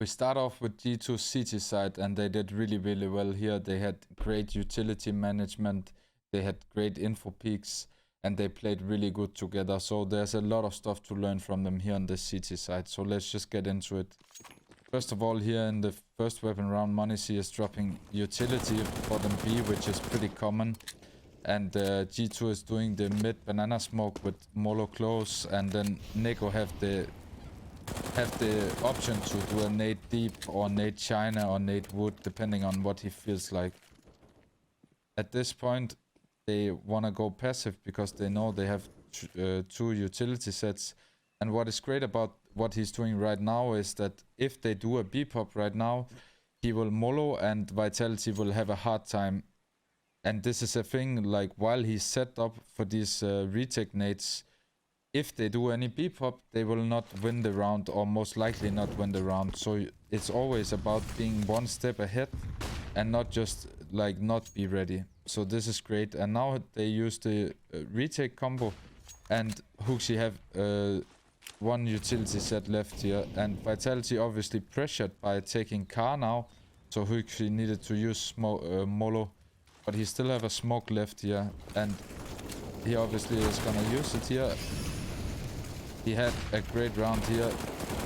We start off with G2 CT side, and they did really well here. They had great utility management, they had great info peaks, and they played really good together. So there's a lot of stuff to learn from them here on the CT side. So let's just get into it. First of all, here in the first weapon round, Monisi is dropping utility for them B, which is pretty common. And G2 is doing the mid banana smoke with Molo close, and then Neko have the option to do a nade deep or nade China or nade wood, depending on what he feels like. At this point, they want to go passive because they know they have two utility sets. And what is great about what he's doing right now is that if they do a B pop right now, he will Molo and Vitality will have a hard time. And this is a thing, like while he's set up for these retake nades, if they do any B pop, they will not win the round, or most likely not win the round. So it's always about being one step ahead and not just like not be ready. So this is great. And now they use the retake combo, and Hooksy have one utility set left here, and Vitality obviously pressured by taking car now, so Hooksy needed to use Molo, but he still have a smoke left here, and he obviously is gonna use it here. He had a great round here,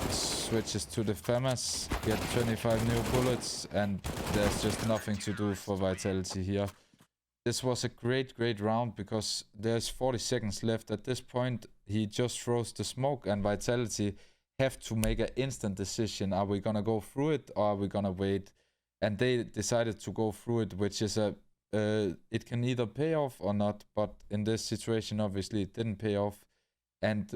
switches to the FAMAS, get 25 new bullets, and there's just nothing to do for Vitality here. This was a great round because there's 40 seconds left. At this point, he just throws the smoke, and Vitality have to make an instant decision. Are we gonna go through it or are we gonna wait? And they decided to go through it, which is it can either pay off or not, but in this situation, obviously, it didn't pay off. And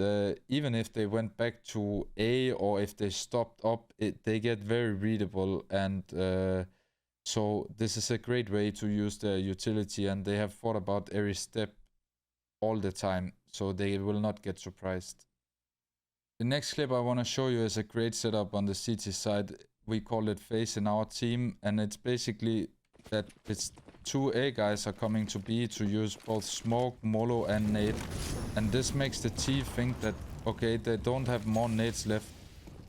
even if they went back to A or if they stopped up, they get very readable. And so this is a great way to use their utility, and they have thought about every step all the time, so they will not get surprised. The next clip I want to show you is a great setup on the CT side. We call it Phase in our team, and it's basically that it's two A guys are coming to B to use both smoke, Molo and nade. And this makes the T think that, okay, they don't have more nades left.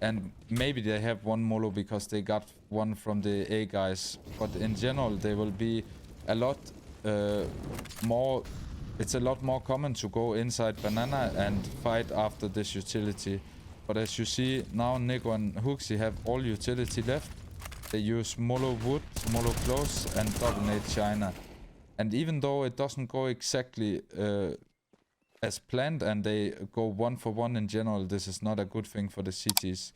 And maybe they have one Molo because they got one from the A guys. But in general, they will be a lot more... It's a lot more common to go inside banana and fight after this utility. But as you see, now Neko and Hooksy have all utility left. They use Molo wood, Molo close, and double nade China. And even though it doesn't go exactly as planned, and they go 1 for 1 in general, this is not a good thing for the CTs.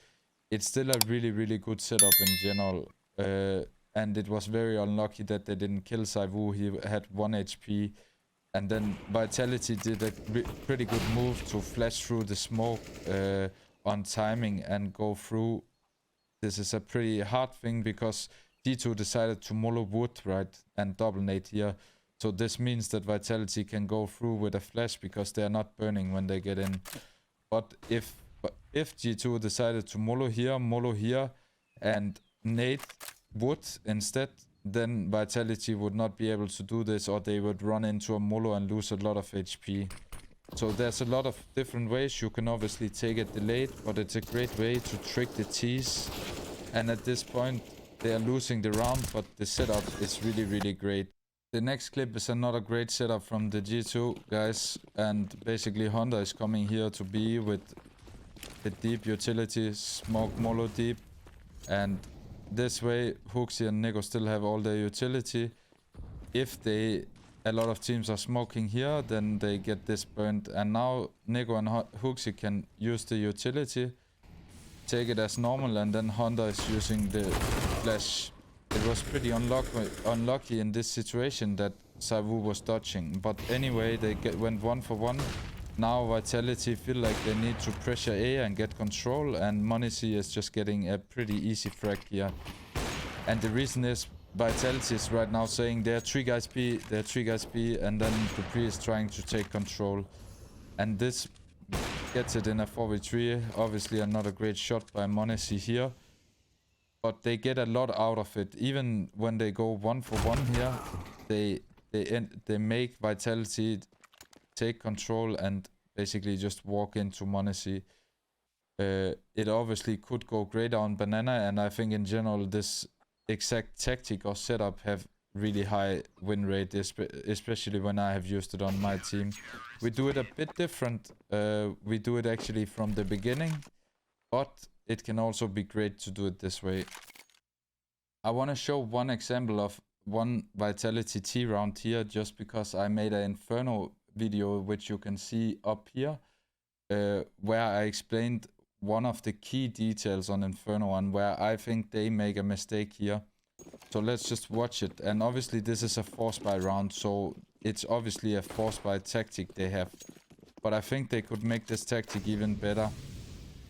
It's still a really good setup in general. And it was very unlucky that they didn't kill Saivu. He had 1 HP. And then Vitality did a pretty good move to flash through the smoke on timing and go through. This is a pretty hard thing because D2 decided to Molo wood, right, and double nade here. So this means that Vitality can go through with a flash because they are not burning when they get in. But if G2 decided to Molo here, and nade wood instead, then Vitality would not be able to do this, or they would run into a Molo and lose a lot of HP. So there's a lot of different ways. You can obviously take it delayed, but it's a great way to trick the Ts. And at this point, they are losing the round, but the setup is really great. The next clip is another great setup from the G2 guys, and basically Honda is coming here to be with the deep utility, smoke Molo deep, and this way Hooksy and Neko still have all their utility. If a lot of teams are smoking here, then they get this burnt, and now Neko and Hooksy can use the utility, take it as normal, and then Honda is using the flash. It was pretty unlucky in this situation that Saivu was dodging, but anyway, they went 1 for 1. Now Vitality feel like they need to pressure A and get control, and Monisi is just getting a pretty easy frag here. And the reason is Vitality is right now saying there are 3 guys B, and then Dupree is trying to take control. And this gets it in a 4v3. Obviously another great shot by Monisi here. But they get a lot out of it. Even when they go 1 for 1 here, they make Vitality take control and basically just walk into Monisi. it obviously could go greater on banana, and I think in general this exact tactic or setup have really high win rate, especially when I have used it on my team. We do it a bit different. We do it actually from the beginning, but it can also be great to do it this way. I want to show one example of one Vitality T round here, just because I made an Inferno video, which you can see up here, where I explained one of the key details on Inferno and where I think they make a mistake here. So let's just watch it. And obviously this is a force buy round, so it's obviously a force buy tactic they have. But I think they could make this tactic even better.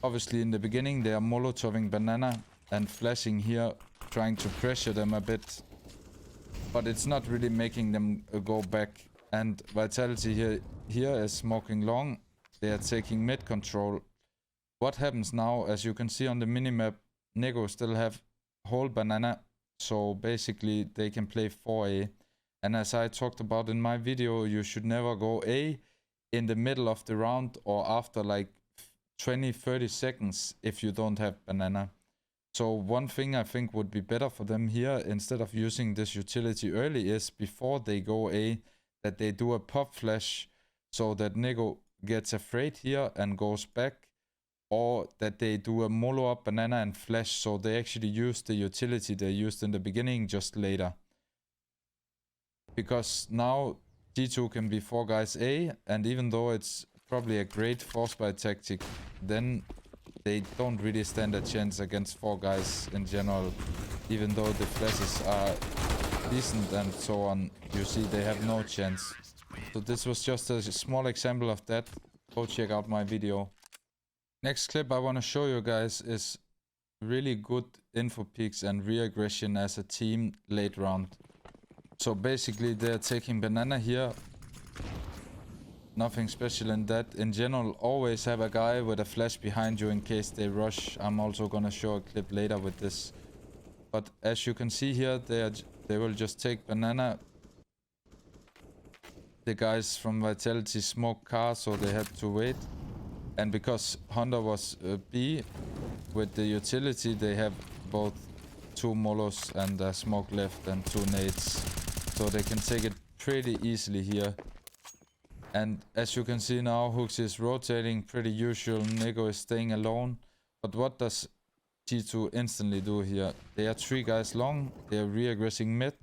Obviously in the beginning they are molotoving banana and flashing here, trying to pressure them a bit. But it's not really making them go back. And Vitality here is smoking long. They are taking mid control. What happens now, as you can see on the minimap, Nego still have whole banana. So basically they can play 4A. And as I talked about in my video, you should never go A in the middle of the round or after like 20-30 seconds if you don't have banana. So one thing I think would be better for them here, instead of using this utility early, is before they go A, that they do a pop flash so that Nego gets afraid here and goes back, or that they do a molo up banana and flash, so they actually use the utility they used in the beginning just later. Because now G2 can be 4 guys A, and even though it's probably a great force buy tactic, then they don't really stand a chance against 4 guys in general. Even though the flashes are decent and so on, you see they have no chance. So this was just a small example of that. Go check out my video. Next clip I want to show you guys is really good info peaks and re-aggression as a team late round. So basically they're taking banana here. Nothing special in that. In general, always have a guy with a flash behind you in case they rush. I'm also gonna show a clip later with this. But as you can see here, they will just take banana. The guys from Vitality smoke car, so they had to wait. And because Hunter was B with the utility, they have both 2 molos and a smoke left and 2 nades. So they can take it pretty easily here. And as you can see now, Hooks is rotating, pretty usual. Nego is staying alone. But what does G2 instantly do here? They are 3 guys long. They are re-aggressing mid.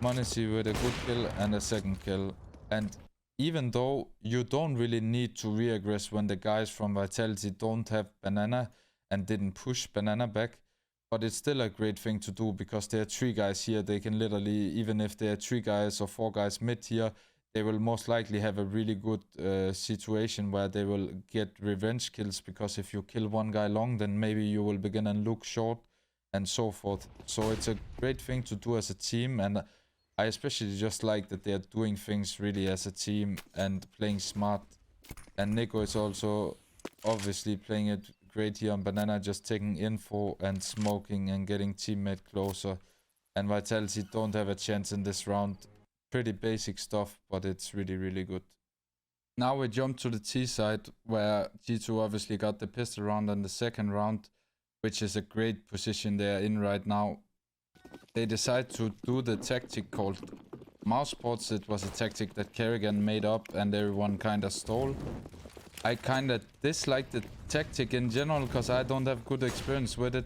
Monacy with a good kill and a second kill. And even though you don't really need to re-aggress when the guys from Vitality don't have banana and didn't push banana back, but it's still a great thing to do because there are 3 guys here. They can literally, even if there are 3 guys or 4 guys mid here, they will most likely have a really good situation where they will get revenge kills, because if you kill one guy long, then maybe you will begin and look short and so forth. So it's a great thing to do as a team, and I especially just like that they are doing things really as a team and playing smart. And Nico is also obviously playing it great here on banana, just taking info and smoking and getting teammate closer. And Vitality don't have a chance in this round. Pretty basic stuff, but it's really, really good. Now we jump to the T side, where G2 obviously got the pistol round in the second round, which is a great position they are in right now. They decide to do the tactic called mouse ports. It was a tactic that Kerrigan made up and everyone kinda stole. I kinda dislike the tactic in general because I don't have good experience with it.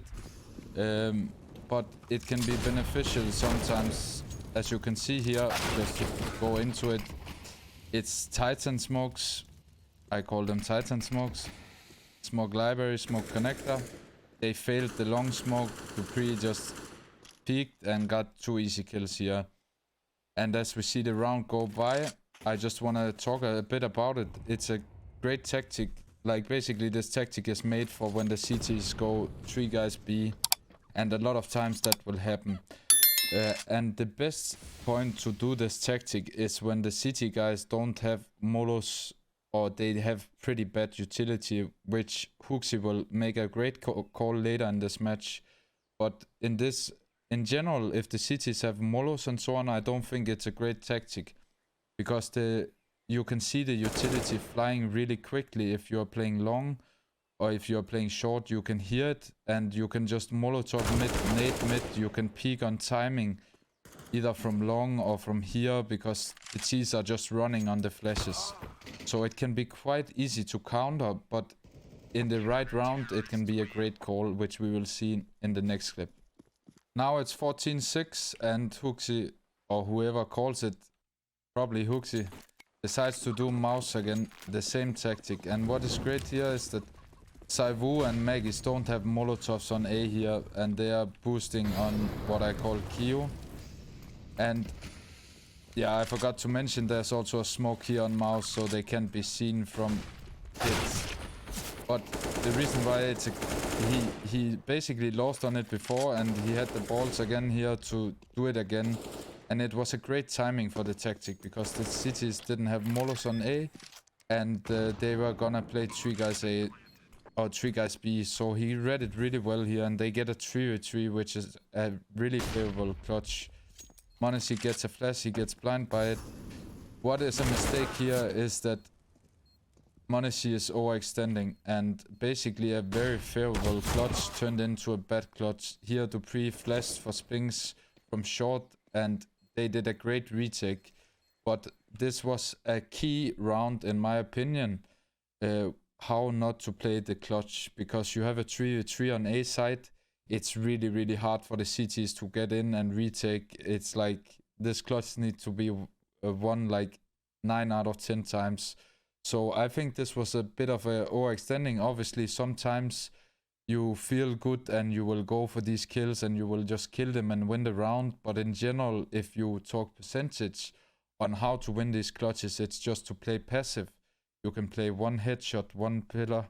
But it can be beneficial sometimes. As you can see here, just to go into it, it's Titan smokes. I call them Titan smokes. Smoke library, smoke connector. They failed the long smoke. Dupree just peeked and got 2 easy kills here. And as we see the round go by, I just want to talk a bit about it. It's a great tactic. Like basically this tactic is made for when the CTs go 3 guys B, and a lot of times that will happen. And the best point to do this tactic is when the CT guys don't have molos, or they have pretty bad utility, which Hooksy will make a great call later in this match. But in general, if the CTs have molos and so on, I don't think it's a great tactic, because you can see the utility flying really quickly if you're playing long, or if you're playing short, you can hear it and you can just Molotov mid, nade mid. You can peek on timing either from long or from here because the T's are just running on the flashes. So it can be quite easy to counter, but in the right round it can be a great call, which we will see in the next clip. Now it's 14-6 and Huxi, or whoever calls it, probably Huxi, decides to do mouse again, the same tactic. And what is great here is that csgo and Magis don't have Molotovs on A here, and they are boosting on what I call Q. And yeah, I forgot to mention there's also a smoke here on mouse, so they can't be seen from hits. But the reason why it's he basically lost on it before, and he had the balls again here to do it again. And it was a great timing for the tactic because the cities didn't have Molos on A, and they were gonna play 3 guys A or 3 guys B. So he read it really well here, and they get a 3v3, which is a really favorable clutch. m0NESY gets a flash, he gets blind by it. What is a mistake here is that m0NESY is overextending, and basically a very favorable clutch turned into a bad clutch. Here Dupree flashed for Spinks from short, and they did a great retake. But this was a key round in my opinion, how not to play the clutch, because you have a 3v3 on A side. It's really hard for the CTs to get in and retake. It's like this clutch needs to be won like 9 out of 10 times. So I think this was a bit of a overextending. Obviously sometimes you feel good and you will go for these kills and you will just kill them and win the round. But in general, if you talk percentage on how to win these clutches, it's just to play passive. You can play 1 headshot, 1 pillar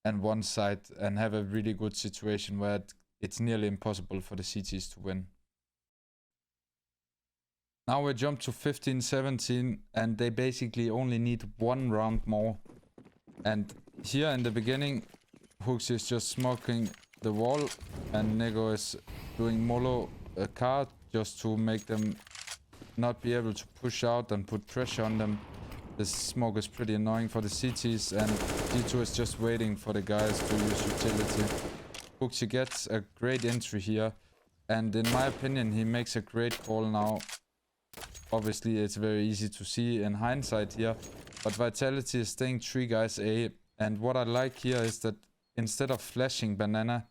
and 1 side and have a really good situation where it's nearly impossible for the CTs to win. Now we jump to 15-17 and they basically only need 1 round more. And here in the beginning, Huxi is just smoking the wall and Nego is doing Molo a card just to make them not be able to push out and put pressure on them. This smoke is pretty annoying for the CTs, and D2 is just waiting for the guys to use utility. Huxi gets a great entry here, and in my opinion he makes a great call now. Obviously it's very easy to see in hindsight here, but Vitality is staying 3 guys A, and what I like here is that instead of flashing banana,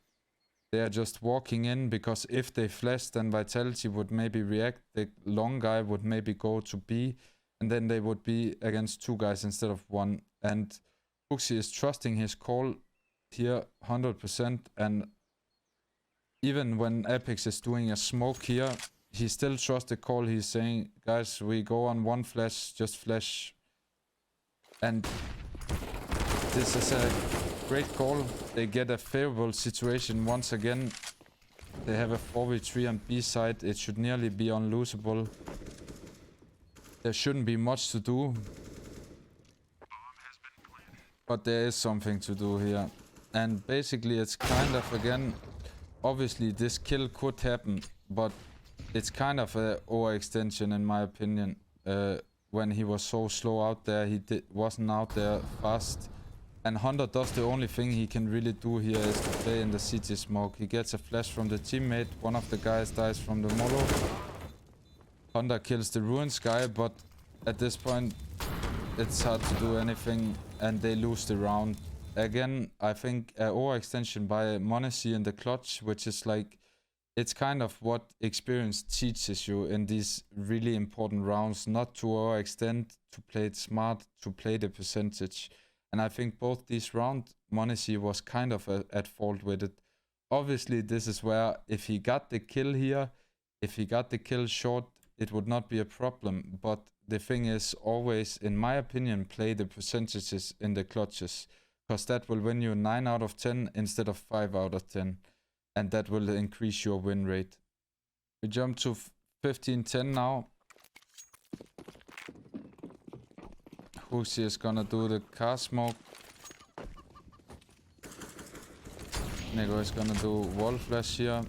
they are just walking in, because if they flash then Vitality would maybe react, the long guy would maybe go to B, and then they would be against 2 guys instead of 1. And Huxi is trusting his call here 100%, and even when Apex is doing a smoke here, he still trusts the call. He's saying, guys, we go on 1 flash, just flash. And this is a great call. They get a favorable situation once again. They have a 4v3 on B side. It should nearly be unlosable. There shouldn't be much to do, but there is something to do here. And basically it's kind of, again, obviously this kill could happen, but it's kind of a overextension in my opinion. When he was so slow out there, he wasn't out there fast. And Hunter does the only thing he can really do here is to play in the CT smoke. He gets a flash from the teammate, one of the guys dies from the Molo. Hunter kills the Ruins guy, but at this point it's hard to do anything and they lose the round. Again, I think overextension by m0NESY in the clutch, which is like, it's kind of what experience teaches you in these really important rounds, not to overextend, to play it smart, to play the percentage. And I think both these rounds, m0NESY was kind of at fault with it. Obviously, this is where if he got the kill here, if he got the kill short, it would not be a problem. But the thing is, always, in my opinion, play the percentages in the clutches, because that will win you 9 out of 10 instead of 5 out of 10. And that will increase your win rate. We jump to 15-10 now. Huxi is gonna do the car smoke. Nego is gonna do wall flash here.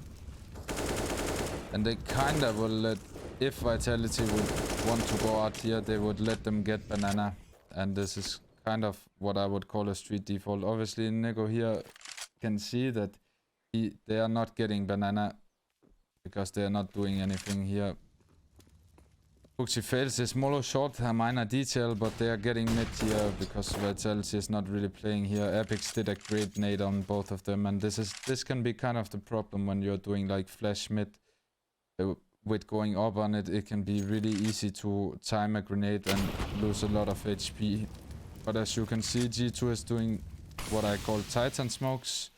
And they kinda will let, if Vitality would want to go out here, they would let them get banana. And this is kind of what I would call a street default. Obviously, Nego here can see that they are not getting banana because they are not doing anything here. Huxi fails his Molo short, a minor detail, but they are getting mid here because Vitality is not really playing here. Epics did a great nade on both of them, and this can be kind of the problem when you're doing like flash mid. With going up on it, it can be really easy to time a grenade and lose a lot of HP. But as you can see, G2 is doing what I call Titan smokes.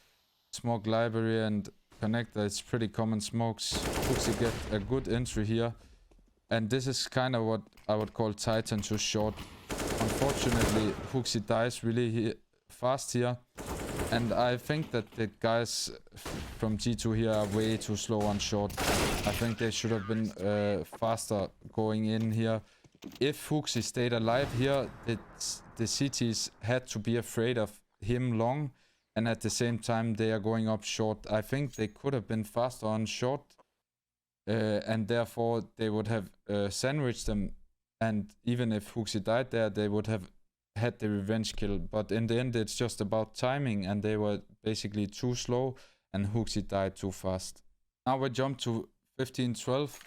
Smoke library and connector, it's pretty common smokes. Huxi get a good entry here. And this is kind of what I would call Titan to short. Unfortunately, Huxi dies really fast here. And I think that the guys from G2 here are way too slow on short. I think they should have been faster going in here. If Huxi stayed alive here, the CTs had to be afraid of him long. And at the same time, they are going up short. I think they could have been faster on short. And therefore, they would have sandwiched them. And even if Huxi died there, they would have had the revenge kill. But in the end, it's just about timing. And they were basically too slow. And Huxi died too fast. Now we jump to 15-12.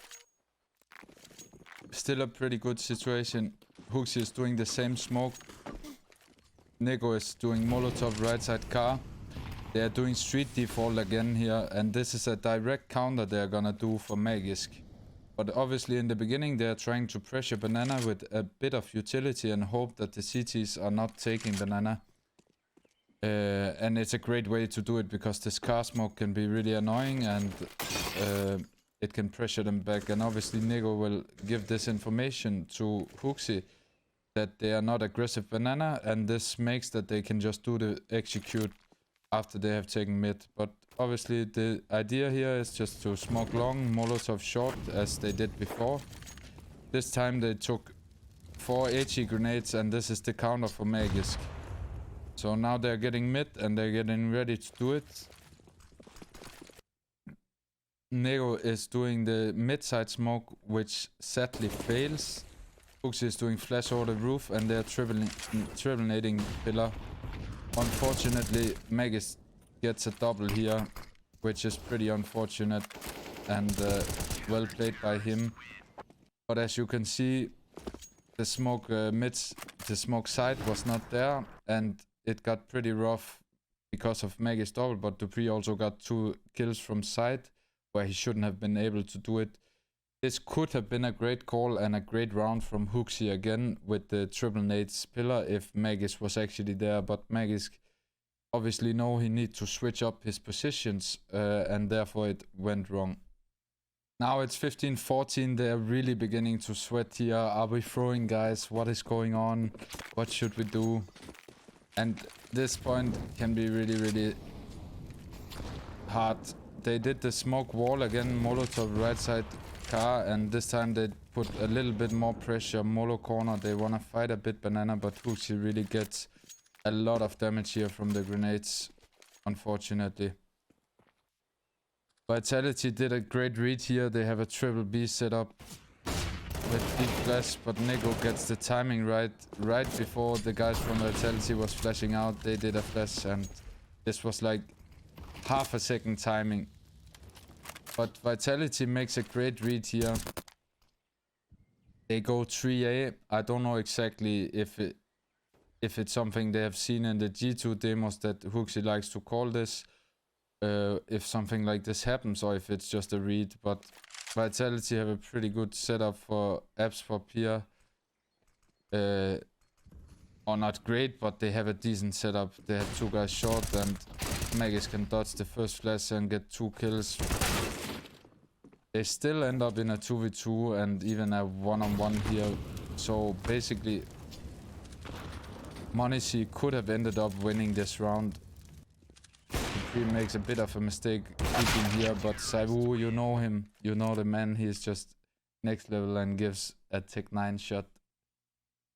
Still a pretty good situation. Huxi is doing the same smoke. Nego is doing Molotov right side car. They are doing street default again here, and this is a direct counter they are gonna do for Magisk. But obviously in the beginning they are trying to pressure banana with a bit of utility and hope that the CTs are not taking banana. And it's a great way to do it because this car smoke can be really annoying and it can pressure them back. And obviously Nego will give this information to Huxi that they are not aggressive banana, and this makes that they can just do the execute after they have taken mid. But obviously the idea here is just to smoke long, Molotov short as they did before. This time they took 4 HE grenades and this is the counter for Magisk. So now they're getting mid and they're getting ready to do it. Nego is doing the mid side smoke, which sadly fails. Huxi is doing flash over the roof and they're triple nading pillar. Unfortunately, Magisk gets a double here, which is pretty unfortunate and well played by him. But as you can see, the smoke the smoke side was not there and it got pretty rough because of Magisk double. But Dupree also got 2 kills from side where he shouldn't have been able to do it. This could have been a great call and a great round from Huxi again with the triple nades pillar if Magisk was actually there, but Magisk obviously know he needs to switch up his positions and therefore it went wrong. Now it's 15-14, they're really beginning to sweat here. Are we throwing, guys? What is going on? What should we do? And this point can be really hard. They did the smoke wall again, Molotov right side car, and this time they put a little bit more pressure. Molo corner, they want to fight a bit banana, but Huxi really gets a lot of damage here from the grenades, unfortunately. Vitality did a great read here. They have a triple B set up with deep flash, but Nego gets the timing right before the guys from Vitality was flashing out. They did a flash and this was like half a second timing. But Vitality makes a great read here. They go 3A. I don't know exactly if it's something they have seen in the G2 demos that Huxi likes to call this. If something like this happens or if it's just a read. But Vitality have a pretty good setup for apps for Pia. Or not great, but they have a decent setup. They have 2 guys short and Magisk can dodge the first flash and get 2 kills. They still end up in a 2v2 and even a 1-on-1 here. So basically, Monishi could have ended up winning this round. He makes a bit of a mistake keeping here, but Saiwu, you know him. You know the man, he's just next level and gives a Tech 9 shot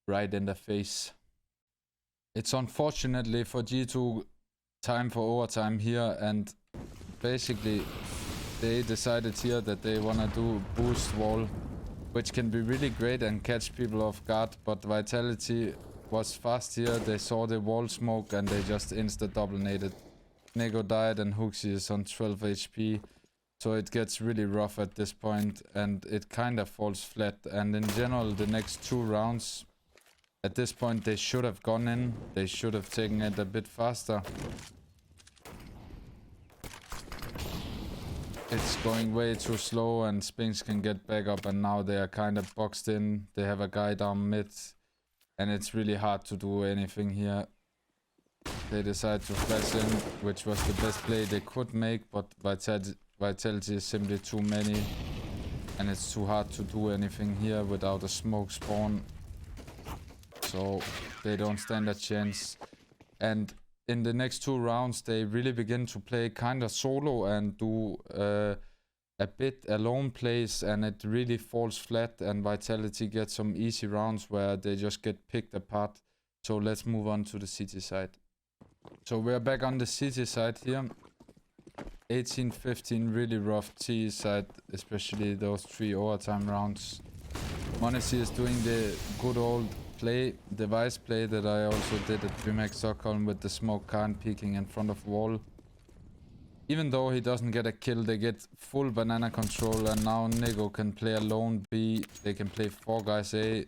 right in the face. It's unfortunately for G2 time for overtime here, and basically they decided here that they want to do boost wall, which can be really great and catch people off guard, but Vitality was fast here. They saw the wall smoke and they just insta-double naded. Nego died and Huxi is on 12 HP. So it gets really rough at this point and it kind of falls flat. And in general, the next 2 rounds, at this point, they should have gone in. They should have taken it a bit faster. It's going way too slow and Spinks can get back up and now they are kind of boxed in. They have a guy down mid and it's really hard to do anything here. They decide to flash in, which was the best play they could make, but Vitality is simply too many and it's too hard to do anything here without a smoke spawn. So they don't stand a chance. And in the next 2 rounds, they really begin to play kind of solo and do a bit alone plays, and it really falls flat. And Vitality gets some easy rounds where they just get picked apart. So let's move on to the city side. So we're back on the city side here. 18-15, really rough T side, especially those 3 overtime rounds. Monacy is doing the good old play, device play that I also did at DreamHack Stockholm with the smoke Khan peeking in front of wall. Even though he doesn't get a kill, they get full banana control and now Nego can play alone B. They can play 4 guys A.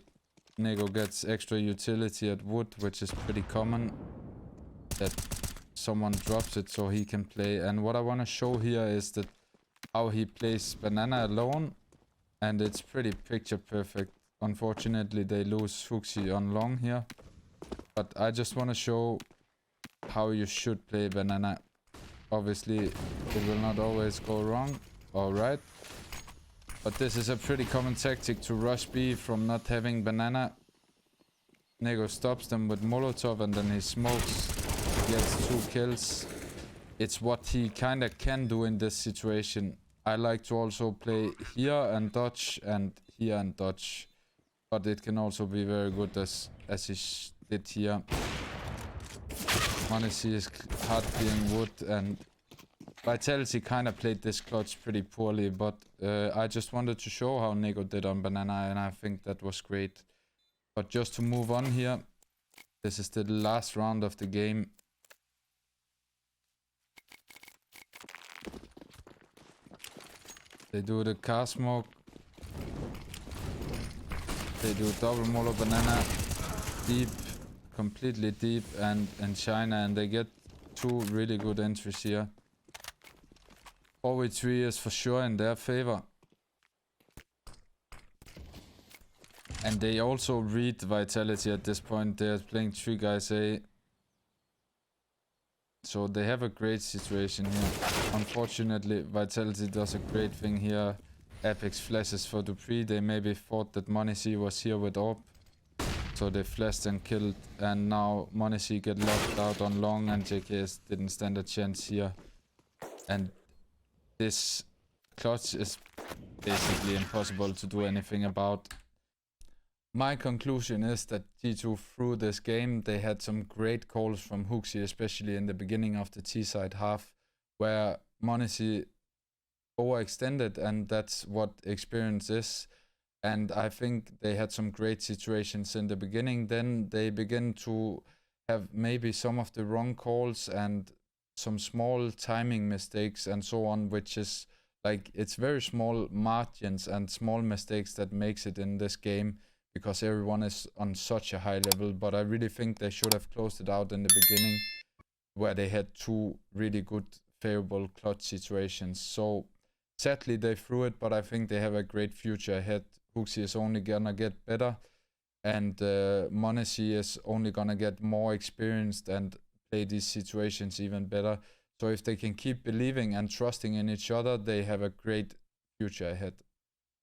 Nego gets extra utility at wood, which is pretty common. That someone drops it so he can play. And what I want to show here is that how he plays banana alone. And it's pretty picture perfect. Unfortunately, they lose Fuxi on long here. But I just want to show how you should play banana. Obviously, it will not always go wrong or right. But this is a pretty common tactic to rush B from not having banana. Nego stops them with Molotov and then he smokes. Gets 2 kills. It's what he kind of can do in this situation. I like to also play here and dodge and here and dodge. But it can also be very good as he did here. Honestly, is hard being wood and Vitality kind of played this clutch pretty poorly, but I just wanted to show how Nego did on banana and I think that was great. But just to move on here, this is the last round of the game. They do the car smoke. They do double molo banana, deep, completely deep and China, and they get 2 really good entries here. 4v3 is for sure in their favor. And they also read Vitality at this point. They're playing 3 guys A. So they have a great situation here. Unfortunately, Vitality does a great thing here. Apex flashes for Dupree. They maybe thought that Monacy was here with Orb. So they flashed and killed. And now Monacy get locked out on long and JKS didn't stand a chance here. And this clutch is basically impossible to do anything about. My conclusion is that G2 through this game, they had some great calls from Huxi, especially in the beginning of the T-side half, where Monacy overextended, and that's what experience is. And I think they had some great situations in the beginning. Then they begin to have maybe some of the wrong calls and some small timing mistakes and so on, which is like, it's very small margins and small mistakes that makes it in this game, because everyone is on such a high level. But I really think they should have closed it out in the beginning, where they had 2 really good favorable clutch situations. So sadly they threw it, but I think they have a great future ahead. Huxi is only gonna get better, and Monacy is only gonna get more experienced and play these situations even better. So if they can keep believing and trusting in each other, they have a great future ahead.